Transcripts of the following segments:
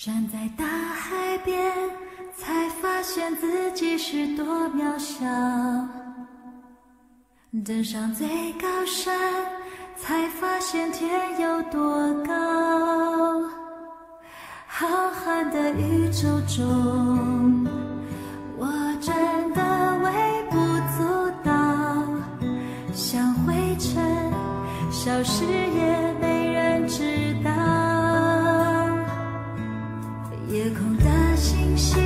站在大海边，才发现自己是多渺小。登上最高山，才发现天有多高。浩瀚的宇宙中，我真的微不足道，像灰尘，消失也没人知道。夜空的星星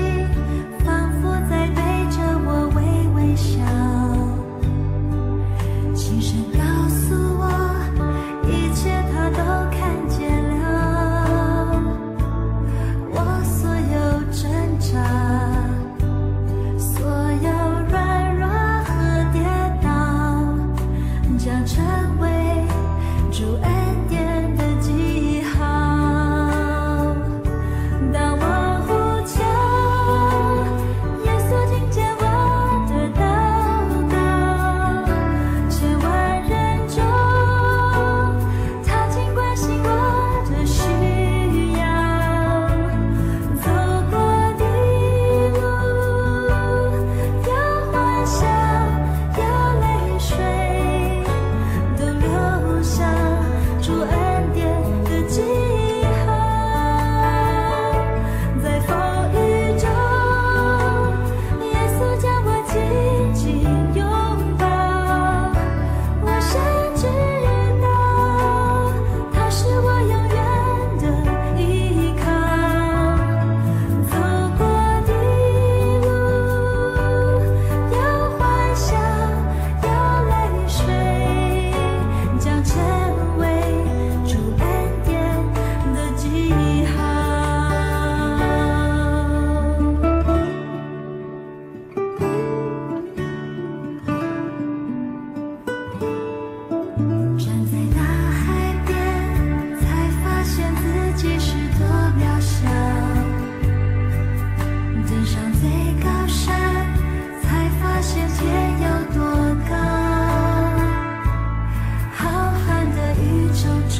仿佛在对着我微微笑，轻声告诉我，一切它都看见了。我所有挣扎，所有软弱和跌倒，将成为主恩典的记号。当我呼求，耶稣听见我的祷告，千万人中，他竟关心我的需要。走过的路，有欢笑，有泪水，都留下主恩典的记号。在风雨中，耶稣将我紧紧拥抱，我深知道他是我永远的依靠。走过的路，有欢笑，有泪水，将成为主恩典的记号。站在大海边，才发现自己是多渺小。登上最高山，才发现天有多高。浩瀚的宇宙中，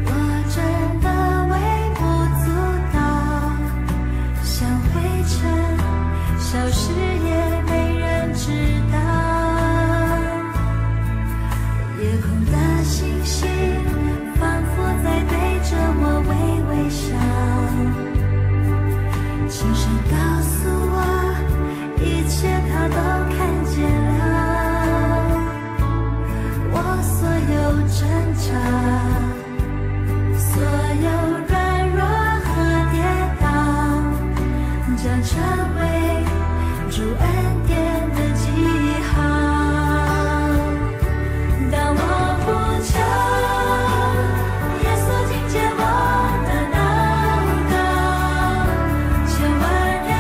我真的微不足道，像灰尘，消失也没人知道。夜空的星星仿佛在对着我微微笑，轻声告诉我，一切它都看见了。我所有挣扎，所有软弱和跌倒，将成为主恩典的记号。当我呼求，耶稣听见我的祷告，千万人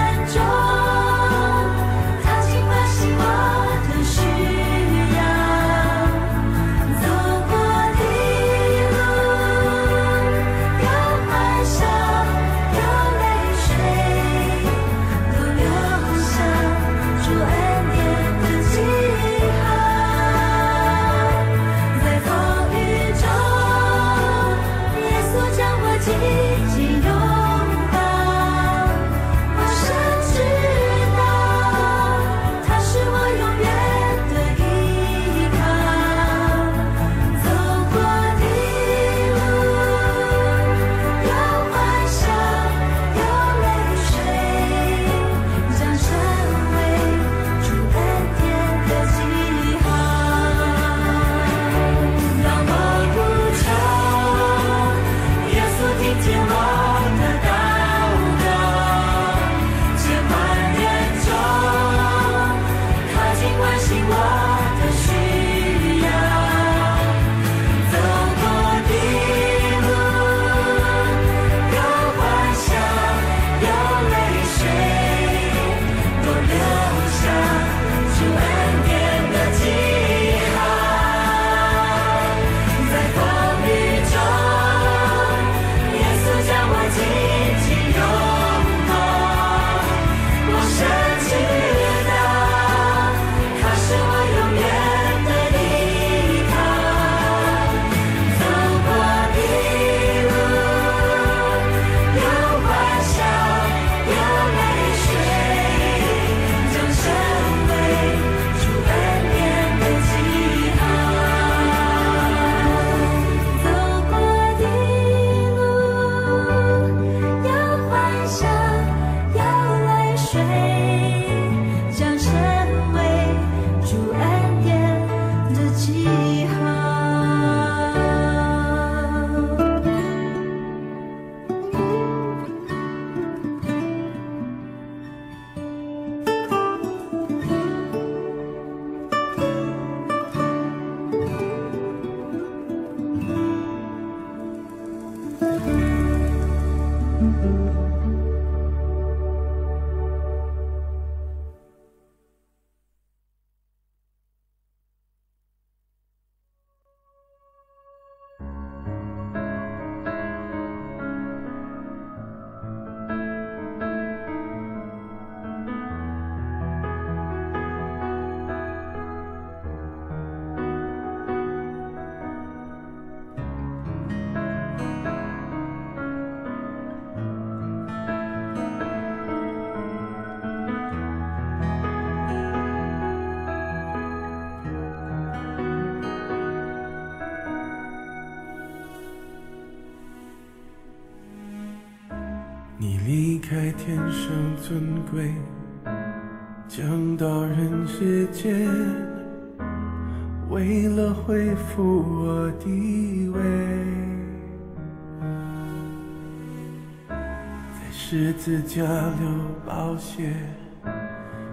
开天生尊贵，降到人世间，为了恢复我地位，在十字架流宝血，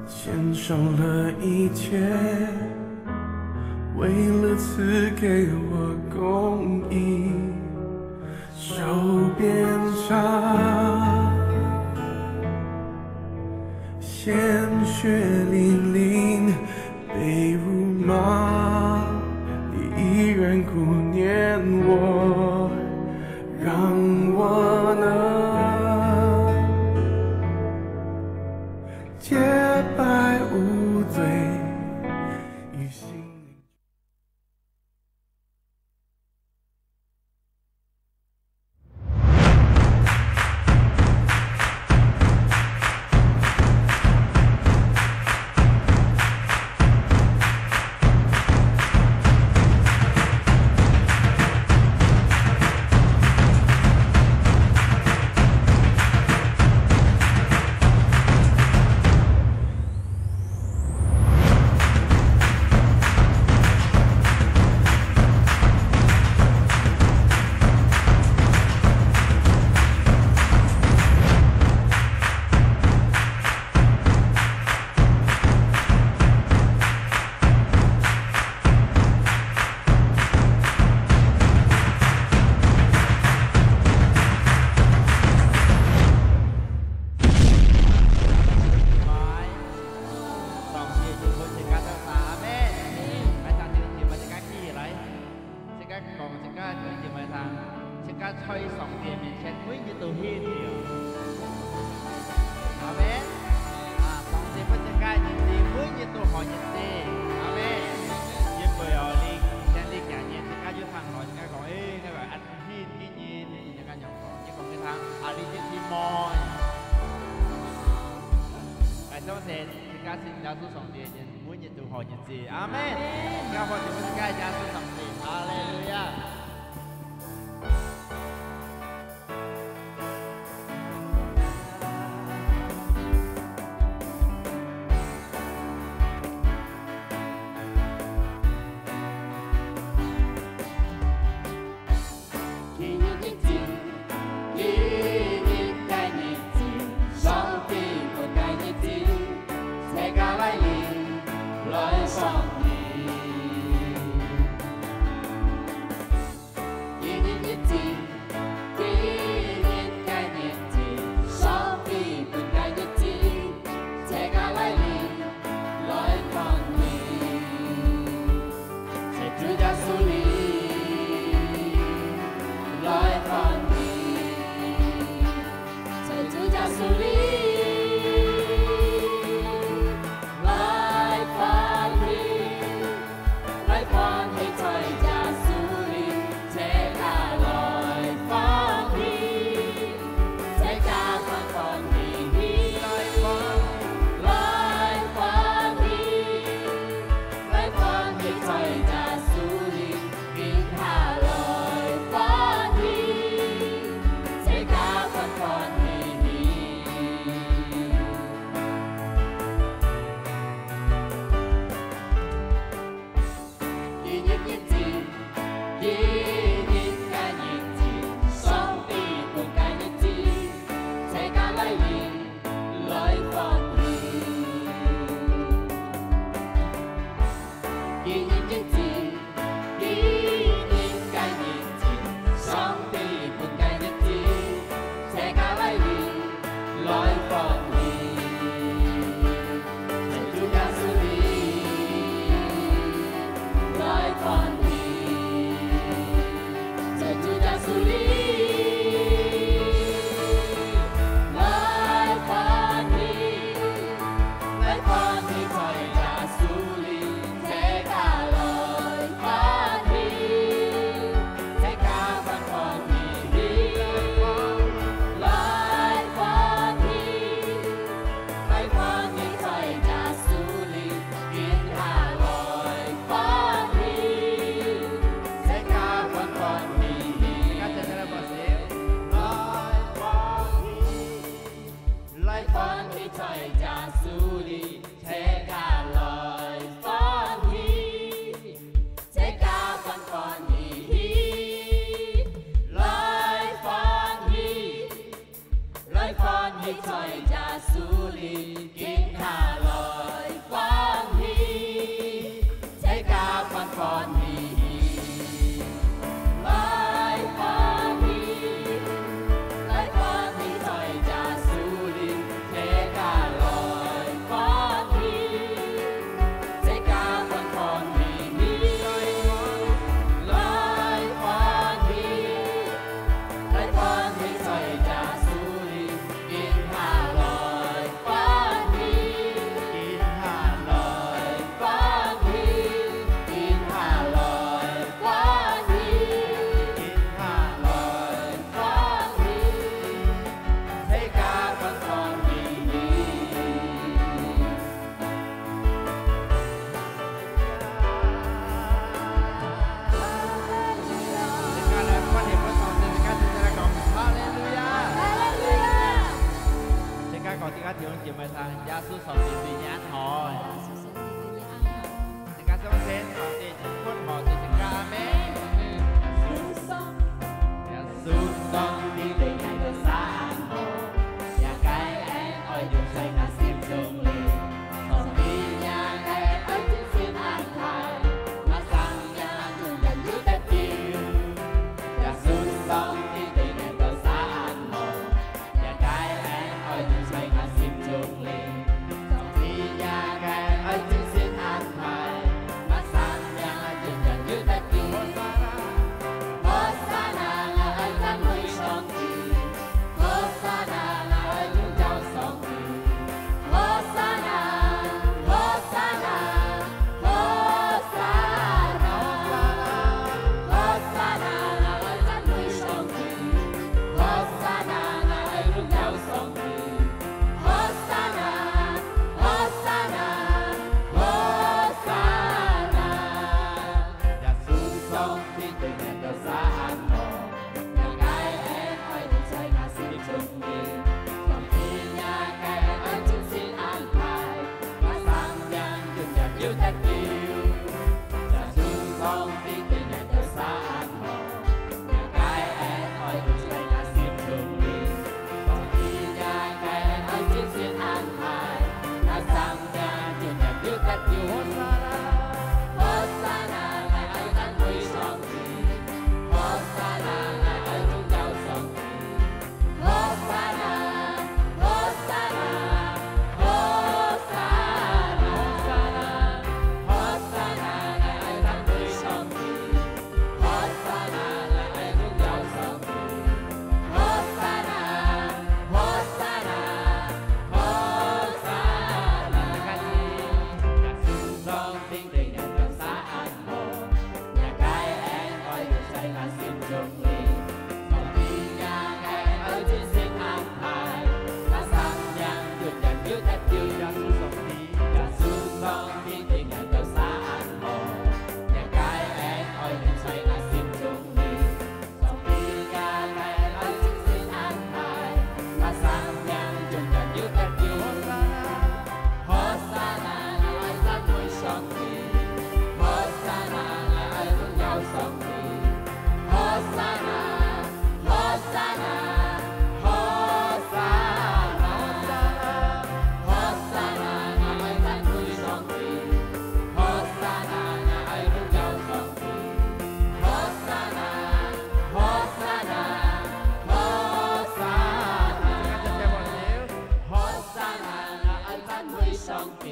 献上了一切，为了赐给我公义，受鞭伤，鲜血淋淋，被辱骂，你依然顾念我，让我能洁白无罪，与心灵。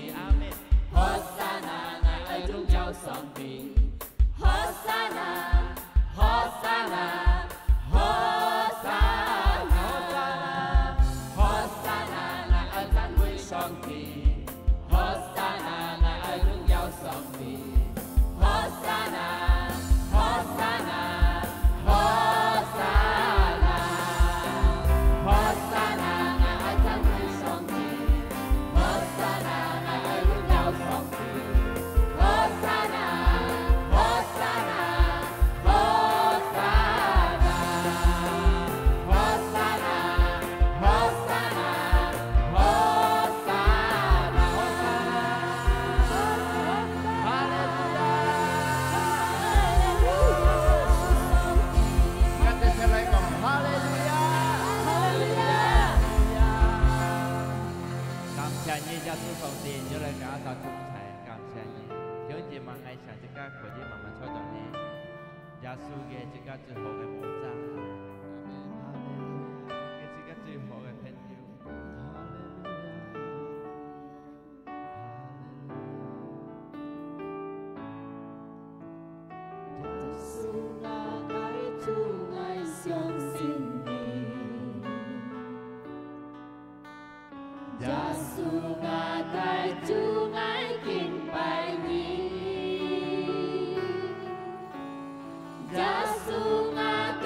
帝，阿門。何沙那，愛愛榮耀上帝。何沙那，何沙那，何沙那，何沙那，愛讚美上帝。何沙那，愛愛榮耀上帝。何沙那，何沙那，何沙那，何沙那，愛讚美上帝。何沙那，愛愛榮耀上帝。何沙那，何沙那，何沙那，何沙那，何沙那，何沙那，哈利路亞。跟住一齊講哈利路亞，哈利路亞。感謝你，耶穌上帝，你來教導chúng thầy，感謝你。有一晚ngày sáng chúng ta có những màn cho đó nè,耶穌嘅chúng ta最好嘅保障，嘅chúng ta最好嘅朋友。耶穌啊，愛主愛相信你。耶穌啊，愛主愛敬拜你。耶穌啊，愛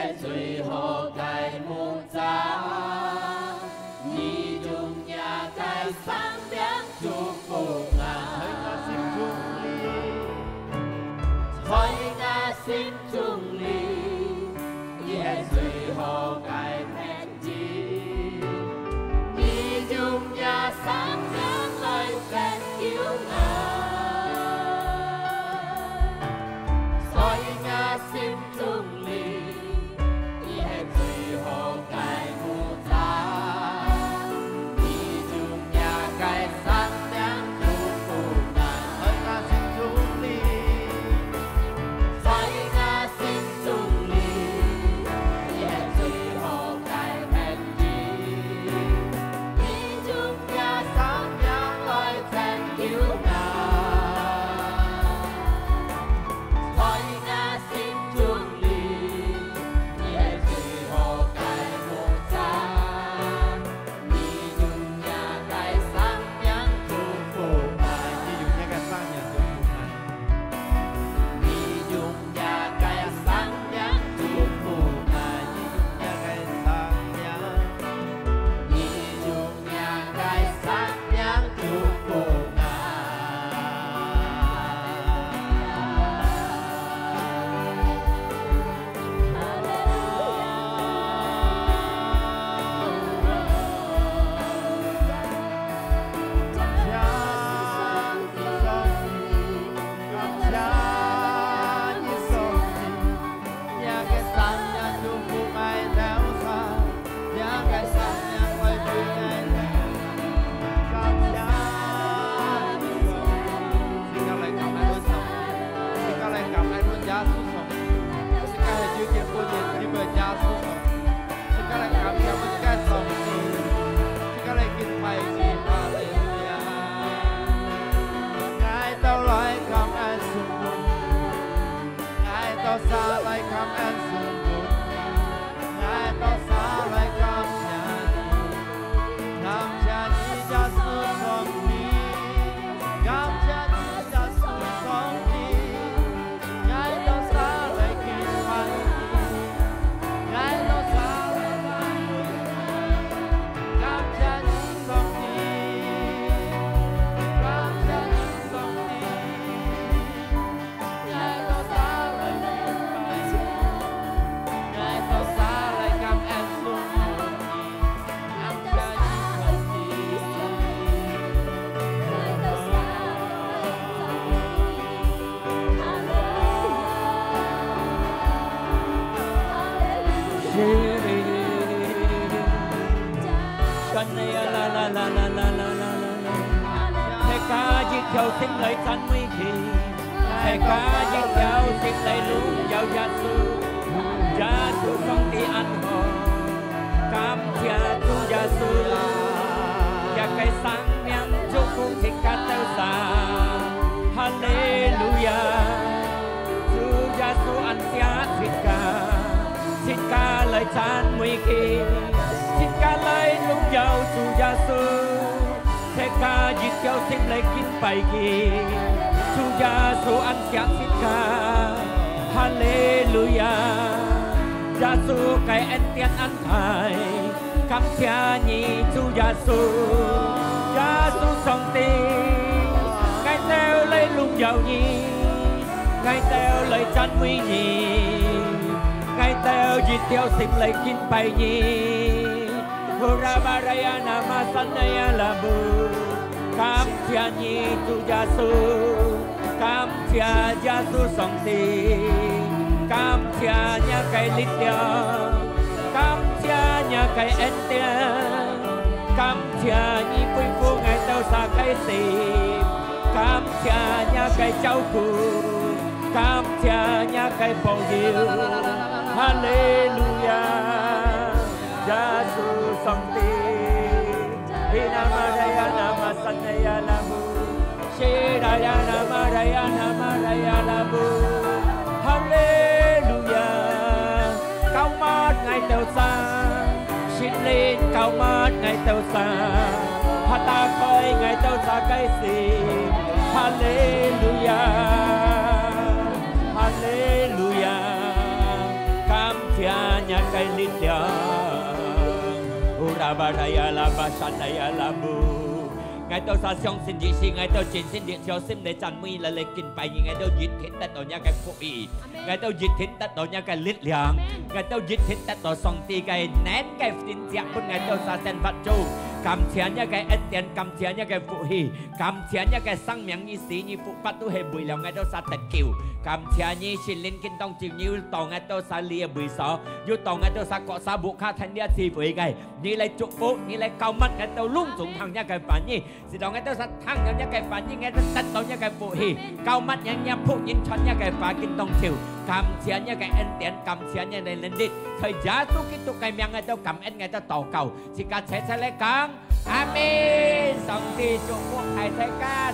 的最后该木扎，你用呀该上梁祝福啊，在我心中里，你的最后该偏激，你用呀上梁来拯救我。心中里，你係最好嘅負責，你仲也該善良祝福我。在我心中里，在我心中里，你係最好嘅偏激，你仲也善良來拯救我。Theo sinh lời chân nguy kỳ, thề ca giết theo sinh lời lũ giàu Giêsu không đi ăn hồ, cam chia tu Giêsu, ya cây sáng miếng chúc phúc thích ca teo xa, Hallelujah, tu Giêsu ăn xia thích ca lời chân nguy kỳ, thích ca lời lũ giàu tu Giêsu. Thế ca giết theo sinh lấy kín bài kỳ Chúa Giêsu ăn sáng xin ca Hallelujah Giêsu cái anh tiên ăn thai Cảm chia nhị Chúa Giêsu Giêsu sống tình Ngài theo lấy lung giàu nhị Ngài theo lấy chân nguy nhị Ngài theo giết theo sinh lấy kín bài nhị Hora baraya nama sanaya labu Cam chia nhi tu Giêsu Cam chia Giêsu song ti Cam chia nhà cây lít tia Cam chia nhà cây en tia Cam chia nhi quy phu ngày tao xa cây xì Cam chia nhà cây cháu cụ Cam chia nhà cây bầu diệu Hallelujah Giêsu song ti Hinamaraya nama sanaya labu Shiraya namaraya labu Hallelujah Cao mát ngày tàu xa Xin lên cao mát ngày tàu xa Hata coi ngày tàu xa cây xì Hallelujah Hallelujah Cam chia la ba ra ya la ba sa na ya la bu Ngài tôi sa相信的是Ngài tôi全心的小心嚟讚美嚟敬拜你Ngài tôi熱天得到一個福氣Ngài tôi熱天得到一個力量Ngài tôi熱天得到上帝嘅能嘅信仰本Ngài tôi sa sen phát出感謝一個恩典感謝一個福氣感謝一個生命意思你福不都係為了Ngài tôi sa得救感謝你是靈經當照你當Ngài tôi sa lìa bùi sở要當Ngài tôi sa có sa buộc khá thành địa chỉ với Ngài你嚟祝福你嚟cầu mắt Ngài tôi luôn dùng thằng一個反應是當Ngài tôi sa thằng一個反應Ngài tôi得到一個福氣cầu mắt những nhà phụ nhân chọn一個法經當照cảm謝一個恩典感謝一個能力thời giá tu cái tu cái miệng Ngài tôi cảm ơn Ngài tôi祷告xin cả sẽ lại càng Amen 上帝祝福係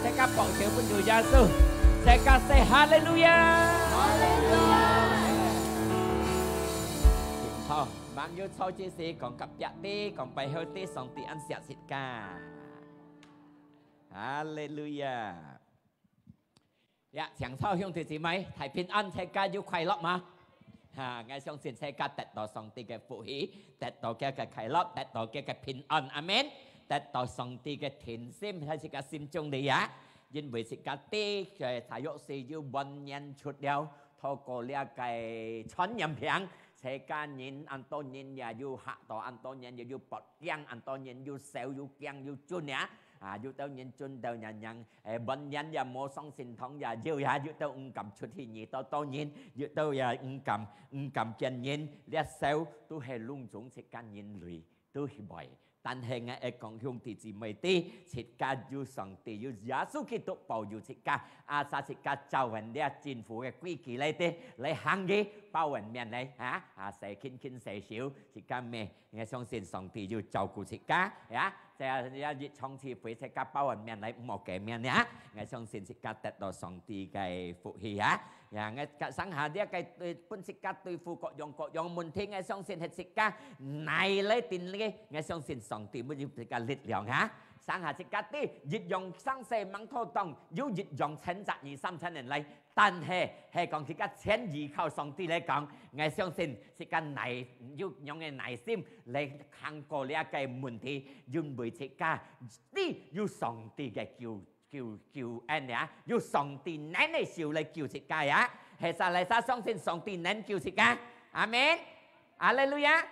大家保守本主耶穌大家 say hallelujah好bạn yêu sau chia sẻ còn cặp nhạc đi còn bài hơi tí song tí ăn xẹt xịt ca hallelujah dạ chẳng sao không thì gì mấy thầy bình an thầy ca yêu khoai lắm mà ngay xong xin thầy ca tết đó song tí cái phụ hí tết đó cái khoai lắm tết đó cái bình an amen tết đó song tí cái thiện sim hay cái sim chung đi á nhưng vì cái tí cái thầy yêu sĩ yêu bận nhân chút đeo thôi cô lia cái chọn nhầm phiang thế ca nhìn anh tôi nhìn nhà du hạ tỏ anh tôi nhìn nhà du bọt giang anh tôi nhìn du xéo du giang du chun nhá du tao nhìn chun tao nhà nhang bận nhăn nhà mô song sinh thông nhà dư ya du tao cầm chút thì nhị tao nhìn du tao ya cầm chân nhìn liệt xéo tôi hay lung chúng thế ca nhìn lười tôi hi bỏi但係我講兄弟姊妹啲，切家要上帝要耶穌基督保佑切家，阿撒切家就人啲政府嘅規矩嚟啲，嚟行嘅包人面嚟嚇，細輕細小，切家咩？我相信上帝要照顧切家，呀，就係一創次會切家包人面嚟唔好嘅面呀，我相信切家得到上帝嘅福氣呀。我想下啲嘅本切家對付各樣問題，我相信係切家嚟嚟定嘅，我相信上帝會要切家力量嚇。想下切家啲越用生死猛拖動，要越用譴責2-3千人嚟，但係講切家請依靠上帝嚟講，我相信切家耐要用嘅耐心嚟行過呢一個問題，要為切家啲要上帝嘅叫恩呀，要上帝能嚟笑嚟叫切家呀，其實嚟曬相信上帝能叫切家，阿門，阿利路亞。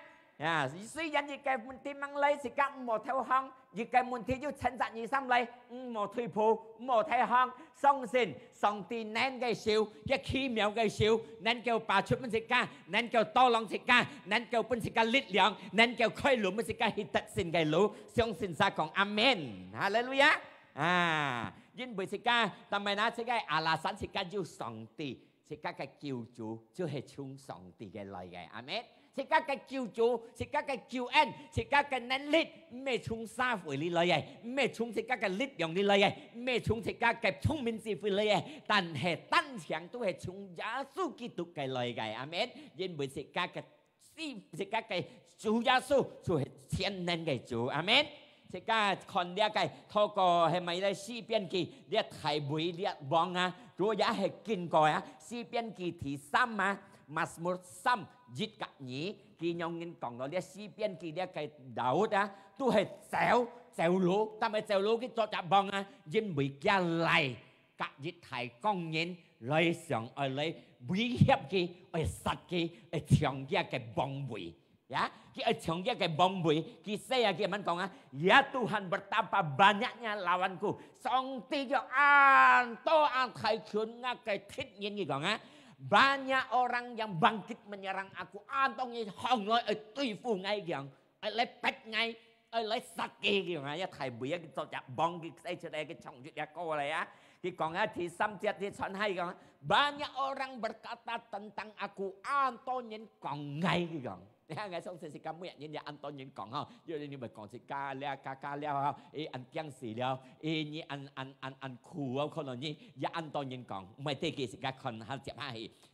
雖然一個問題掹嚟，切家唔好投降，一個問題要譴責2-3嚟，唔好退步，唔好投降，相信上帝能嘅笑，一奇妙嘅笑，能夠拔出本切家，能夠多浪切家，能夠本切家力量，能夠開路本切家去得勝嘅路，相信曬講阿門，哈利路亞。因為切家，但係那切家阿拉散切家要上帝，切家嘅救主就係從上帝嘅嚟嘅，阿門。切家嘅救主，切家嘅救恩，切家嘅能力，唔係從社會嚟嘅，唔係從切家嘅力量嚟嘅，唔係從切家嘅聰明智慧嚟嘅，但係單向都係從耶穌基督嘅嚟嘅，阿門。因為切家嘅主耶穌就係天能嘅主，阿門。切家看呢個透過係咪咧詩篇記呢題會呢望啊，如果也係見過啊，詩篇記第3啊。Mazmur 3 dịch cả nhí khi nhong nhân còn nói si biên kỳ đĩa cái đầu đó tôi hay trèo lúa ta mới trèo lúa cái cho chạm bong à dân bị kia lại cả dịch thải con nhìn lấy sòng ở lấy bí hiệp kia ở sạch kia ở trường kia cái bong bụi ya ki ở trường kia cái bong bụi ki saya kia man còn à ya Tuhan betapa banyaknya lawanku song tiga an thải khun nga cái thích nhìn gì còn á banyak orang yang bangkit menyerang aku antongnya hong loi tuifu ngay kìang lấy pet ngay lấy sake kìang ya thầy bữa cái cho chặt bong cái xây cho đây cái trọng chuyện cô này á thì còn á thì xăm chết thì chọn hay còn banyak orang berkata tentang aku antongnya còn ngay kìang ngay xong thì kamu ya nhìn Anton nhìn còn ha giờนี่แบบcònสิกาแล้วhaอันเกียงสีแล้วนี่อันขู่เอาคนนี้ya Anton nhìn cònไม่ได้กี่สิกาคนหันเจ็บให้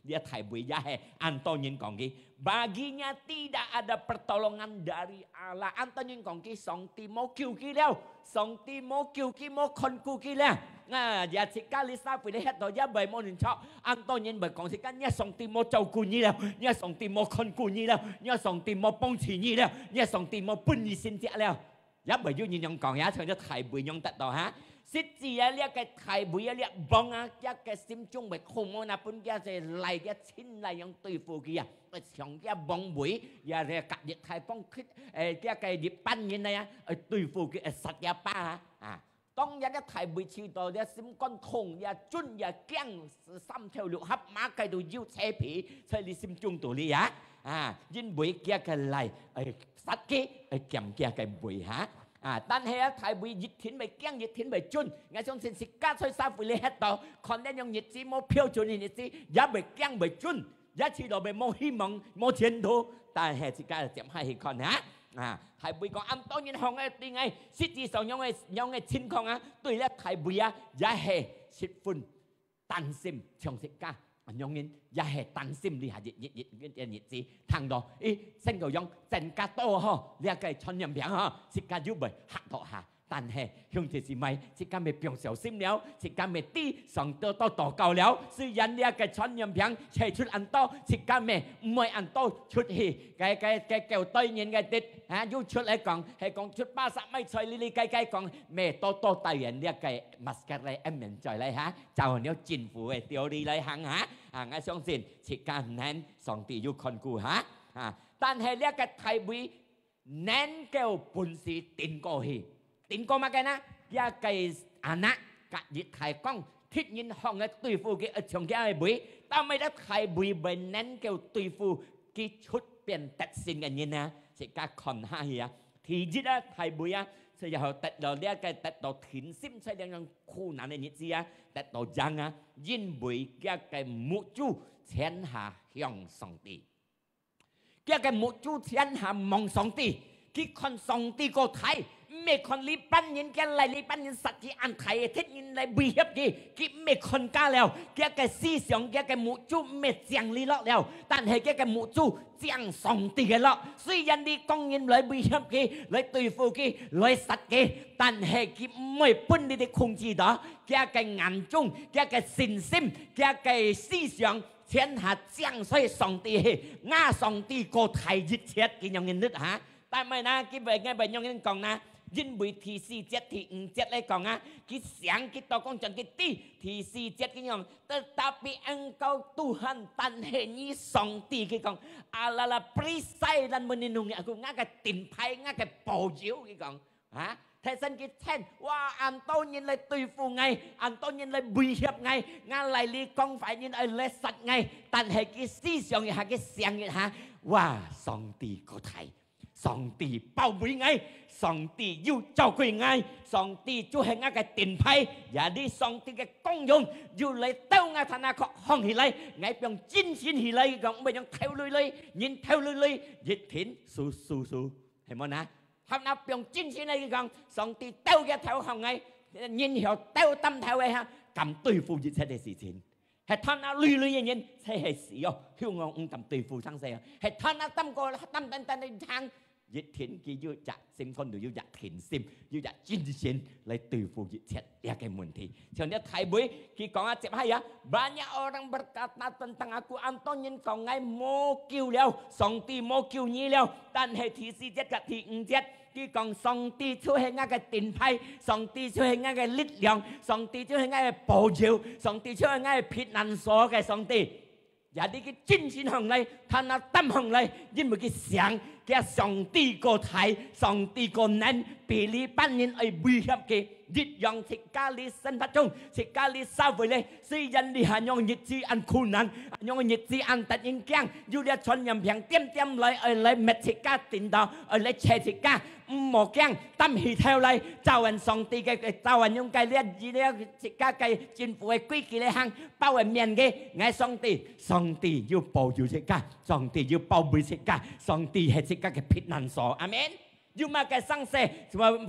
เดี๋ยวไทยบุยยาให้ Anton nhìn cònกี่ baginya tidak ada pertolongan dari Allah. Anh tôi nhìn còn cái song ti mau kêu kia leo, song ti mau kêu kia mau con cu kia leo. Giờ thì các lý sao phải để hết rồi giá bề môn hình chọ. Anh tôi nhìn bề còn thì các nhá song ti mau trâu cu như leo, nhá song ti mau con cu như leo, nhá song ti mau bông chỉ như leo, nhá song ti mau bún như xin chẹt leo. Giá bề du nhìn nhông còn giá thường cho thầy bùi nhông tận đó hả? Xích gì á liếc cái thầy bùi á liếc bông á, cái sim chung bề khung môn à bún cái sẽ lại cái xin lại nhông tùy phụ kia. Xong cái bông bụi và rồi cắt dịch thầy bông cái dịch pan như này tùy phụ cái sạch cái paต้องยัดไทยบุญชีตัวเดียซิมก้อนทงยาจุนยาแก้งซ้ำเทวลุฮับมาไกดูยิ้วเชผีใช่ลิซิมจุงตัวนี้ยะยินบุยเกียกันไรสัตว์กี้แกมเกียกันบุยฮะตั้งเฮียไทยบุยยิดถิ่นไปแก้งยิดถิ่นไปจุนไงช่วงสินสิก้าช่วยซาฟุเลยฮัตต่อคนได้ยังยิดซีโมเพียวจุนยิดซียาไปแก้งไปจุนยาชีเราไปโมหิมังโมเทียนดูแต่เฮียสิก้าจะให้เห็นคนฮะthầy bùi còn ăn tối nhìn hồng ấy đi ngay xích gì sau nhau ngay xin không á tôi là thầy bùi á giá hè xích phun tan sim trong xích ca nhau nhìn giá hè tan sim đi hả nhiệt gì thằng đó ý sen cầu dòng sen cá to ha lia cái chọn nhầm biển ha xích ca giúp bơi hạ thọ hà但係向住是咪？即間咪變小心了，即間咪啲上多夠了。雖然呢一個傳染病扯出很多，即間咪唔係很多出去，嘅叫對人嘅啲要出嚟講係講出80米賽呢計講咩多對人呢一個 masker 嚟一面在嚟嚇，就係你政府嘅調理嚟行嚇，我相信即間นั้น上帝要看顧嚇，但係呢一個台會นั้น叫本事定過去。點講乜嘅呢？一計阿那隔熱提供鐵nhiên行嘅對付嘅長嘅背，但係咧提背被นั้น叫對付嘅出邊特性嘅嘢呢？即係看下嘢，ทีนี้咧提背啊，就又達到呢一個達到甜心出兩樣困難嘅日子啊，達到樣啊，因為嘅個目標天下向上帝，嘅個目標天下望上帝，佢看上帝個睇。mấy con lý ban nhân cái lại lý ban nhân sạch thì ăn thầy thích nhân lại bị hiếp cái mấy con cá leo cái si sòng cái mũ chú mấy chẳng lý lọ leo但係cái mũ chú chẳng sòng tì cái lọ雖然đi con nhân lại bị hiếp cái lại tùy phụ cái lại sạch cái 但係佢每本你哋控制到cái眼中cái信心cái思想天下將所以上帝亞上帝個體熱切嘅樣人啲嚇但係นะcái về ngay về樣人講นะ因為第四節第五節嚟講啊，佢想佢多講盡佢啲第四節佢講，tetapi engkau Tuhan但係你上帝佢講，Allah perisai dan melindungi aku，我嘅盾牌，我嘅保佑佢講，睇身佢聽，哇，按多人嚟對付我，按多人嚟威脅我，我嚟你講法人嚟殺我，但係佢思想一下，佢想一下，哇，上帝個睇。上帝保衛我，上帝要照顧我，上帝就係我嘅盾牌，也啲上帝嘅功用要嚟兜我睇下佢行起嚟，我用精神起嚟講，唔係用跳累累，人跳累累，熱天數，係冇呐？後嗱用精神嚟講，上帝兜嘅頭行我，人後兜tâm頭嘅嚇，咁對付一切嘅事情。係ท่านอาลุยๆอย่างใช่เหตุสิอ๋อหิวงงกับตีฟูทั้งเสีย係ท่านอาตั้มก็ตั้มในทางยึดถิ่นกี่ยุจะซิมคนดูยุจะถิ่นซิมยุจะจินดิเชนเลยตีฟูยึดเช็ดya cái môn thi cho nên thầy bui khi còn áp hay á banyak orang berkata tentang aku Antonin kau ngai mo kiu leo song ti mo kiu nyi leo但係第四節กับ第五節佢講上帝就係我嘅盾牌，上帝就係我嘅力量，上帝就係我嘅保佑，上帝就係我嘅避難所嘅上帝。有啲嘅精神行嚟，佢那tâm行嚟，因為佢想嘅上帝個體，上帝個能俾你班人去威脅嘅。日用食咖喱生活中，食咖喱收回嚟，雖然你係用日子按困難，用日子按突然間，要你傳染病點嚟滅食家電腦，嚟切食家，唔冇驚，擔起頭嚟，就人上帝嘅，就人用計呢食家計政府嘅規矩嚟行，包係面嘅，嗌上帝要保佑食家，上帝要保護食家，上帝係食家嘅避難所，阿們。要麼嘅生死，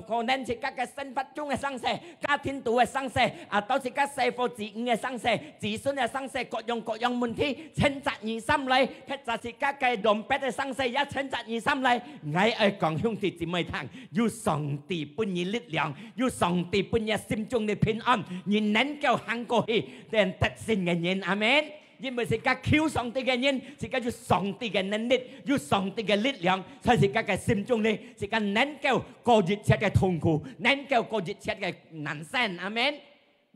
可能是家嘅生活中嘅生死，家庭度嘅生死，到時家師父子女嘅生死，子孫嘅生死，各樣問題，稱責而心裏，就是家嘅龍伯嘅生死，一稱責而心裏，我講兄弟姊妹聽，要上帝俾你力量，要上帝俾你心中嘅平安，你能夠行過去，但得勝嘅人，阿們。因為是家求上帝嘅人，是家要上帝嘅能力，要上帝嘅力量，所以是家嘅心中呢，是家能夠過一切嘅痛苦，能夠過一切嘅難關，阿們。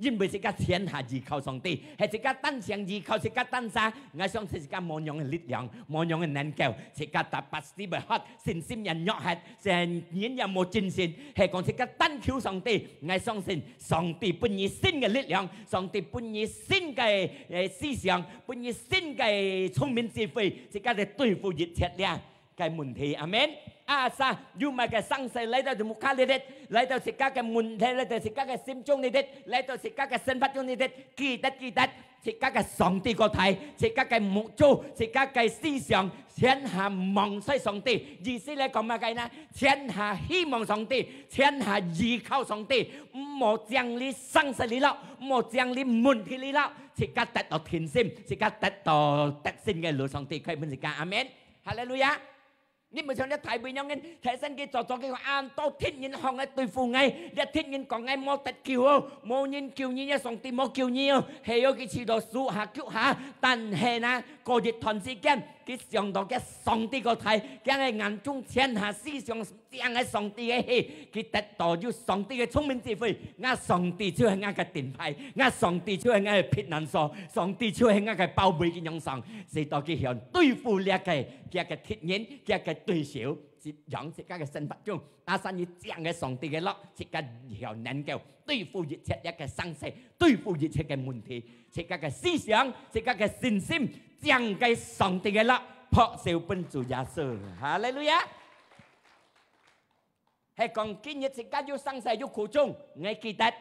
因為是家天下依靠上帝，係是家單向依靠，是家單啥？我相信是家冇樣嘅力量，冇樣嘅能夠，是家達不死不黑，信心人弱係，成人又冇盡善，係講是家單靠上帝。我相信上帝俾你新嘅力量，上帝俾你新嘅思想，俾你新嘅聰明智慧，是家嚟對付一切嘅問題，阿們。Asa, you make a sunset later to Mukalit, later to Sikaka Mun, later to Sikaka Simchung needed, later to Sikaka Senpatu needed, Kita, Sikaka Song Tico Tai, Sikaka Mucho, Sikaka Sisong, Tianha Mong Sai Song Ti, Gisile Comagana, Tianha Himong Song Ti, Tianha Yikao Song Ti, Mo Jiang Li Sunset Lila, Mo Jiang Li Munti Lila, Sikata of Tinsim, Sikata of Taxing Lusong Ti, Kaimensika, Amen. Hallelujah. 你唔想一睇俾人嘅睇身嘅作嘅按到天然行嘅對付你，一天然講嘅冇得叫哦，冇人叫你，一上帝冇叫你哦，係有佢遲到數下腳下，但係呢個月段時間，佢上到嘅上帝個睇，梗係眼中天下思想，正係上帝嘅氣，佢得到咗上帝嘅聰明智慧，啱上帝就係啱嘅電牌，啱上帝就係啱嘅避難所，上帝就係啱嘅寶貝嘅樣上，是到佢向對付呢嘅天然嘅對手，是讓自家嘅生活中，阿神要將嘅上帝嘅落，自家又能夠對付一切嘅生死，對付一切嘅問題，自家嘅思想，自家嘅信心，將嘅上帝嘅落，撲少本主耶穌，哈利路亞。係講今日自家要生死要苦衷，我記得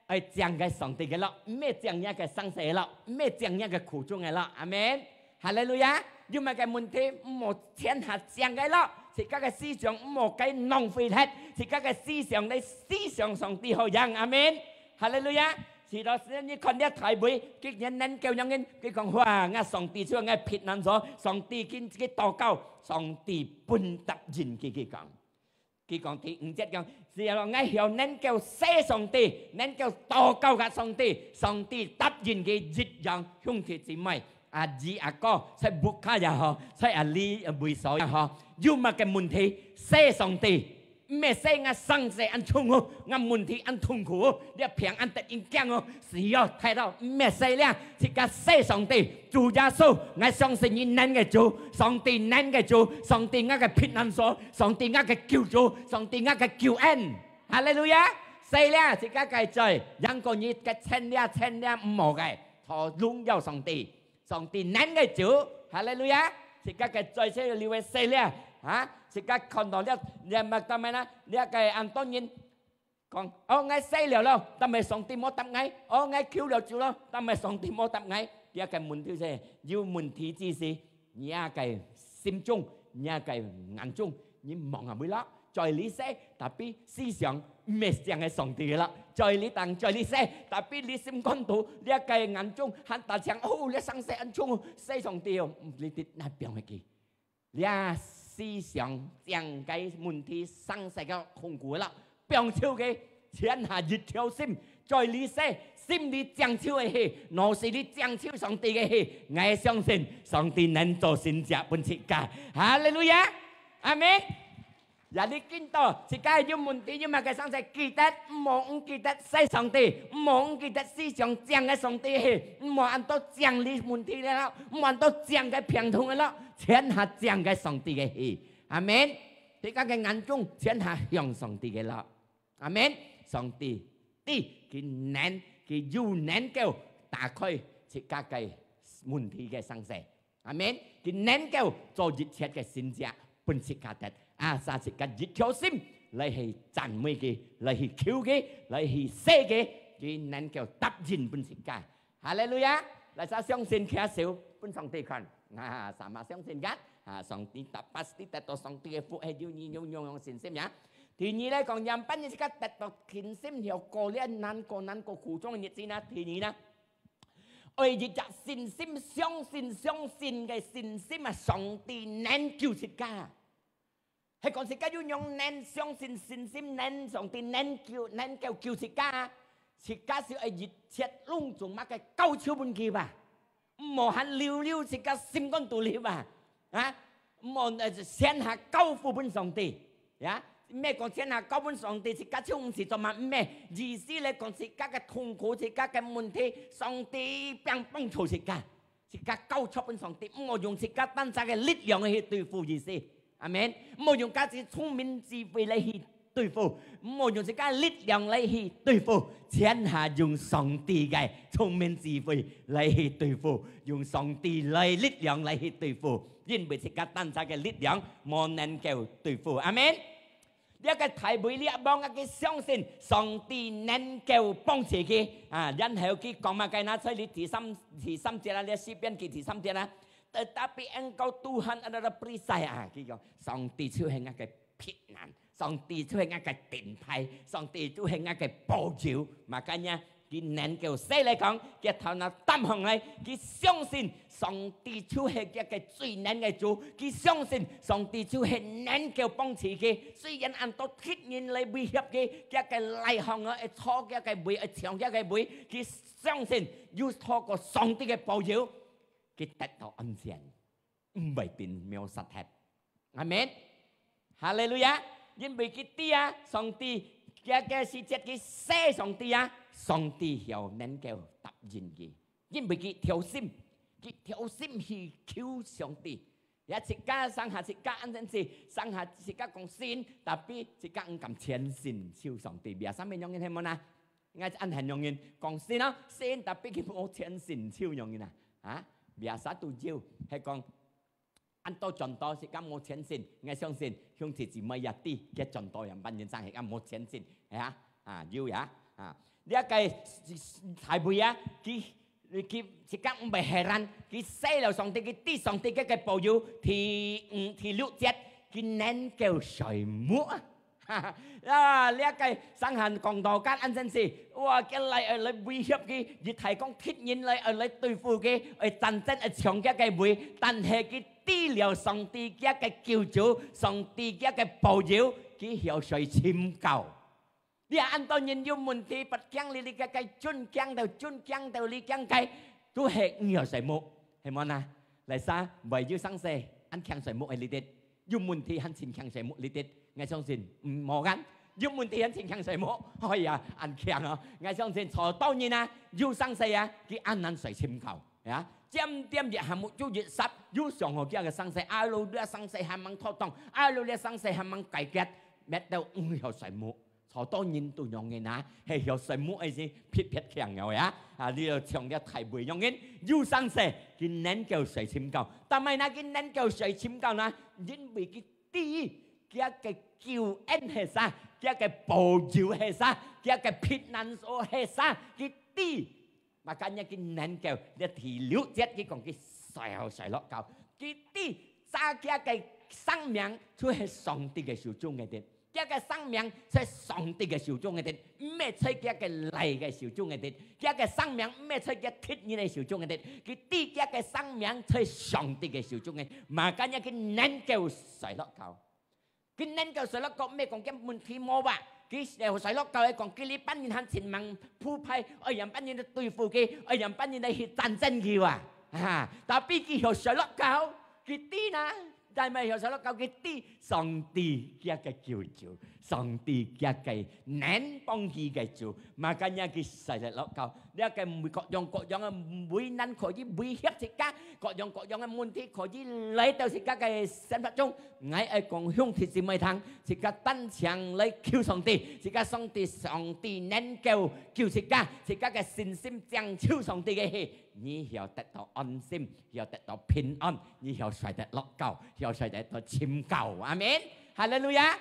係將嘅上帝嘅落，咩將一嘅生死嘅落，咩將一嘅苦衷嘅落，阿們，哈利路亞。因為嘅問題唔好天下將嘅咯，自家嘅思想唔好計浪費hết，自家嘅思想你思想上帝好樣，阿們，哈利路亞。是到時你看啲台背，佢人能夠讓人佢講話，我上帝就我撇難咗，上帝見佢禱告，上帝本答應佢講。佢講第五節講，是話我要能夠寫上帝，能夠禱告嘅上帝，上帝答應佢一樣兄弟姊妹。阿姊阿哥，在บุคคล也好，在阿里會所也好，有乜嘅問題，寫上帝，咩寫我生死安痛苦，我問題安痛苦，你平安得應驚哦，只要睇到咩寫咧，即刻寫上帝，主耶穌，我相信你能嘅主，上帝能嘅主，上帝我嘅平安所，上帝我嘅救主，上帝我嘅救恩，哈利路亞，寫咧即刻計罪，讓個你嘅千咧唔好嘅，托榮耀上帝。上帝能嘅主，哈利路亞！自家嘅罪先要了解咧，嚇！自家看到咧，你咪當咪啦？你嘅按當然講，我死了咯，但係上帝冇答我，我求了主咯，但係上帝冇答我。一個問題係要問題之時，你嘅心中，你嘅眼中，你望下咪啦。在你寫，特別思想唔係淨係上帝嘅啦。在你當，在你寫，特別你心感到你一個眼中很大聲，哦，你生死眼中寫上帝哦，你啲那邊嘅，你思想將嘅問題生死嘅痛苦啦，變超嘅天下一條心，在你寫，心裏將超嘅氣，若是你將超上帝嘅氣，我相信上帝能做善者本切家，哈利路亞，阿們。อย่าได้กินต่อสิกายยุ่มุนตียุ่มาแกสังเสกีตัดมองกีตัดใส่สองตีมองกีตัดสี่สองเจียงไอ้สองตีมองอันโตเจียงลิมุนตีแล้วมองอันโตเจียงไอ้เพียงทงแล้วเชียนหาเจียงไอ้สองตี嘅อาเมนที่กายงานจงเชียนหา向上帝嘅แล้วอาเมน上帝ที่กินแน่นกินอยู่แน่นเกี่ยว打開สิกายมุนตี嘅สังเสอาเมนกินแน่นเกี่ยว做一切嘅善者本是價值阿薩是個熱條心，你係讚美嘅，你係求嘅，你係寫嘅，佢能夠答應本世界。哈利路亞！嚟曬相信其他少本上帝看，啊，什麼相信嘅？上帝特不是得到上帝嘅福氣，要你用信心呀。第二咧講人班嘅時間得到信心，又過呢難過苦中嘅日子啦。第二啦，我哋就信心相信嘅信心啊，上帝能救世界。係講世界要用能相信信心，能上帝能救世界。世界是係熱切隆重乜嘅高超本機吧？唔係溜世界心肝獨立吧？唔係先下高呼本上帝呀？咩講先下高本上帝？世界超唔是做乜咩？意思咧講世界嘅痛苦、世界嘅問題，上帝幫助世界，世界高超本上帝，唔好用世界單單嘅力量去對付意思，阿們？唔好用家己聰明智慧嚟去對付，唔好用世界力量嚟去對付，先下用上帝嘅聰明智慧嚟去對付，用上帝嚟力量嚟去對付，因為世界單單嘅力量冇能夠對付，阿們？一個大會呢一幫嘅相信上帝能夠幫自己然後佢講乜嘅？那所以你第三節啦，你詩篇嘅第三節啦。Tetapi engkau Tuhan adalah perisai 佢講上帝就係一個避難，上帝就係一個頂牌，上帝就係一個保障。makanya佢能夠寫嚟講，佢頭腦擔行嚟，佢相信上帝就係一個最能嘅主，佢相信上帝就係能夠幫自己。雖然按到天然嚟威脅嘅一個內行啊，錯嘅一個會，長嘅一個會，佢相信要透過上帝嘅保佑，佢得到安全，唔係變渺失hết。阿們，哈利路亞！因為佢啲上帝嘅事節佢寫上帝上帝又能夠答應佢，因為佢條心去求上帝。也自家上下自家安陣時，上下自家講信，特別自家唔敢全信求上帝。邊三邊樣嘢係冇啊？我按係樣嘢講信咯，信特別佢冇全信求樣嘢邊三都要係講按多盡多自家冇全信，我相信向自己每日啲嘅盡多人班人生係咁冇全信係要呀呢一個大會佢自家唔係係人，佢寫了上帝嘅啲上帝嘅保佑，第6節佢能夠垂目呢一個上下講道間安陣時，哇！嘅嚟威脅佢，亦提供天然嚟對付佢，戰爭長嘅一個會，但係佢低了上帝嘅一個救主，上帝嘅一個保佑，佢有誰拯救？你按到人有問題，不講你嘅尊講到你講嘅，都係唔有誰目，係冇啊？嚟生為要生死，按強誰目係你哋，有問題按前強誰目你哋。我相信唔冇緊，有問題很強誰冇？可以按強啊！我相信錯當然要生死佢按難誰尋求漸漸越項目就越實，要上學嘅生死，一路呢生死係掹拖動，一路呢生死係掹解決，咩都唔有誰冇。錯當然都用嘅係有誰冇係先撇強嘅呢個長嘅題背用嘅要生死，佢能夠誰尋求？但係佢能夠誰尋求呢？因為佢啲。一個救恩係啥？一個保佑係啥？一個避難所係啥？佢啲makanya佢能夠一第6節佢講佢衰落夠，佢啲揸一個生命就係上帝嘅手中嘅啲，一個生命就係上帝嘅手中嘅啲，唔係出一個嚟嘅手中嘅啲，一個生命唔係出一個天然嘅手中嘅啲，佢啲一個生命就係上帝嘅手中嘅，makanya佢能夠衰落夠。佢能夠誰落講咩講緊問題冇吧？佢又誰落夠係講佢呢班人喺前面鋪排，人班人嚟對付佢，人班人嚟去戰爭佢喎。但係佢又誰落夠？佢啲啦，但係咪又誰落夠？佢啲上帝嘅一個救主，上帝嘅一個能幫佢嘅主，makanya佢誰落夠？呢一個每各樣嘅每難可以威脅自家，各樣嘅問題可以嚟到自家嘅生活中，我係講向天使咪聽，自家單強嚟求上帝，自家上帝能夠救自家，自家嘅信心將求上帝嘅氣，你要得到安心，要得到平安，你要睡得落夠，要睡得到拯救，阿們，哈利路亞。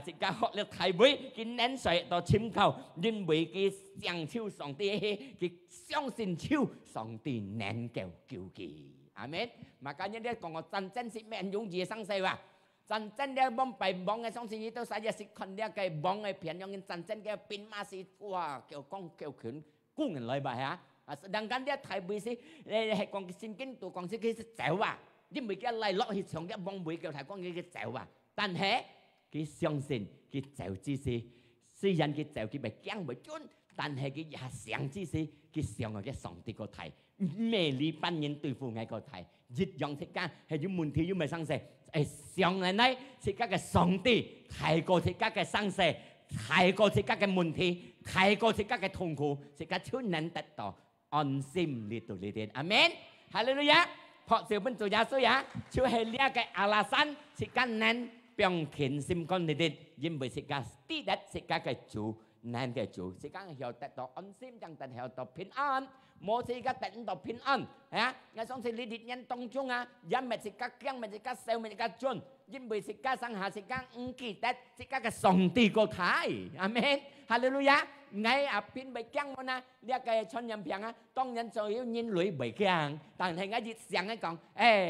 自家學了體會，佢能睡到拯救，因為佢將求上帝嘅氣，佢相信求上帝能夠救佢。Amin. Makanya dia kalau cancen si menjung dia sang saya. Cancen dia bom pai bong cái song si itu saja si kon dia cái bong cái pian yang cancen cái pin masih wah kêu con kêu khẩn cung ngần lời bài hả. Sedangkan dia thay bì si con xin kinh tụ con si cái cẻo à. Nhưng mà cái lời lọ thì xong cái bong bì kêu thay con cái cẻo à.但係佢相信佢就只是雖然佢就佢咪驚咪準，但係佢也想只是佢上嘅上帝個題，咩呢班人對付嘅個題，越樣之間係要問題要咪生死，上嚟呢自家嘅上帝睇過自家嘅生死，睇過自家嘅問題，睇過自家嘅痛苦，自家就能得到安心嚟到呢啲，阿門，哈利路亞，เพราะสิ่งเป็นตัวอย่างสุด呀，就係呢個alasan自家能。Biang thiền sim con này đến, nhưng bởi sự cả tí đất sự cả cái chủ nên cái chủ sự cả hiểu tận đó ân sim chẳng tận hiểu đó bình an, mỗi sự cả tận đó bình an, hả? Ngay xong sự lý định nhân tông chung à, giảm mệt sự cả kiêng mệt sự cả sâu mệt sự cả chôn, nhưng bởi sự cả sang hạ sự cả kỳ tết sự cả cái sòng tì cô thái, amen, hallelujah. Ngay à pin bảy kiêng mà na, lia cái chôn nhầm piang á, tông nhân sở hữu nhìn lưỡi bảy kiêng,但係ngay dịch sáng ngay còn,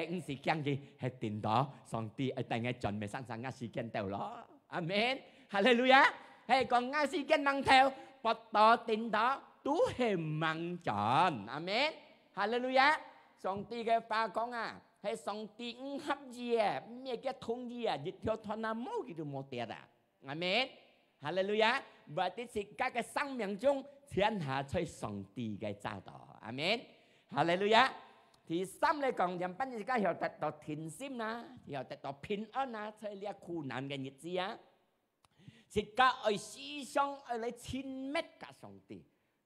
唔是kiêng gì,係tiền đó, song ti ở tại ngay chọn mấy sang sang ngay sự kiêng theo đó, amen, hallelujah. Hay còn ngay sự kiêng mang theo, bắt đó tiền đó, tú hềm mang chọn, amen, hallelujah. Song ti cái pha con à, hay song ti hấp gì à, mấy cái thùng gì à, dịch theo thon nam mô cái đồ mô tiệt à, amen. Hallelujah. Berarti sikap ke sang miang chung thiên hạ chơi song ti cái cha đó. Amen. Hallelujah. Thì sam lại còn nhằm ban sikap hiểu tật đó thiền sim na, hiểu tật đó bình an na, chơi lia khu nạn cái nhật gì á. Sikap ở xí song ở lại 9 mét cả song ti.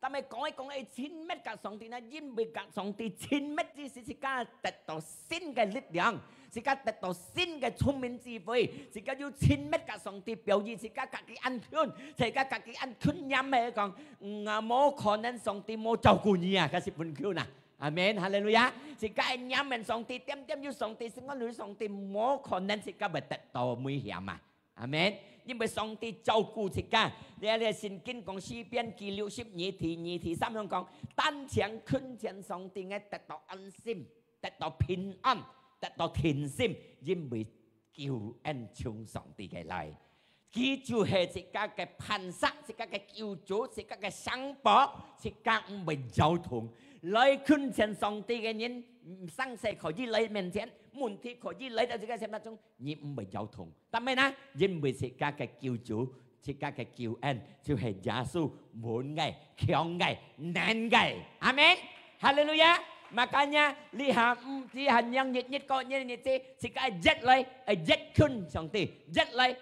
Ta mới講係 9 mét cả song ti na,因為cả song ti 9 mét只是sikap tật đó新嘅力量。自家得到新嘅聰明智慧，自家要10 mét cả上帝表現自家自己安全，自家自己安全音咩講？冇可能上帝冇照顧你啊！嗰是本橋呐，阿門，哈利路亞！自家音問上帝，點點要上帝，先講你上帝冇可能自家咪得到危險啊！阿門，因為上帝照顧自家。你睇聖經講詩篇記62題2題3樣講，單強困前上帝嘅得到安心，得到平安。得到天心，因為救恩從上帝嘅來，佢就係自家嘅磐石，自家嘅救主，自家嘅生寶，自家唔係交通。來困前上帝嘅人，生死可以嚟面前，問題可以嚟到自家心目中，而唔係交通。但係呢，因為自家嘅救主，自家嘅救恩，就係耶穌滿嘅、強嘅、能嘅。阿門，哈利路亞。Makanya lihat Tuhan yang nyit kau nyit jika jet lay jet kun song ti jet lay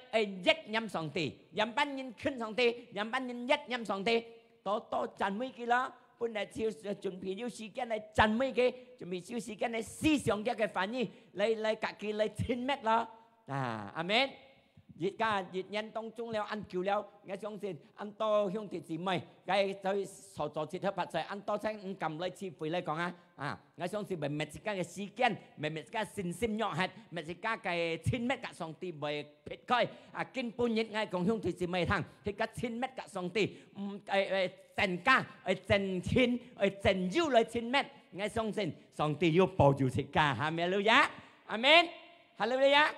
jet nhâm song ti nhâm ban nhìn kun song ti nhâm ban nhìn jet nhâm song ti to chăn mấy cái đó bữa nay chiều chuẩn bị yêu sĩ cái này chăn mấy cái chuẩn bị yêu sĩ cái này思想cái phản應嚟隔幾嚟10 mét咯amen 熱家熱人當中了按橋了，我相信按多兄弟姊妹，佢對所做切合拍在按多聲唔撳嚟智慧嚟講我相信咪自家嘅時間，咪自家信心約限，咪自家嘅10 mét cả上帝咪撇開經半日我講兄弟姊妹聽，佢個10 mét cả上帝整家整錢整腰嚟10 mét，我相信上帝要保住自家，哈利路亞，阿門，哈利路亞。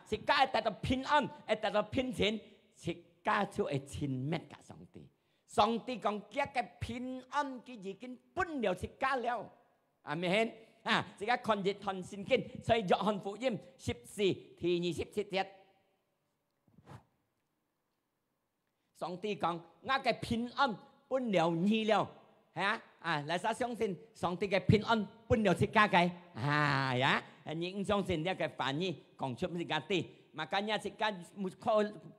สิกาแต่ต่อพินอันแต่ต่อพินเชนสิกาช่วย10 métกับสองตีของแกแกพินอันกี่ยี่กินปุ่นเดียวสิกาแล้วอาเมนสิกาคนยิดทอนสินกินใส่ยอหันฟูยิม14ที27สองตีของงาแกพินอันปุ่นเดียวยี่แล้วและซา相信上帝嘅平安本了是假嘅你相信呢個反應講出是假的makanya sekian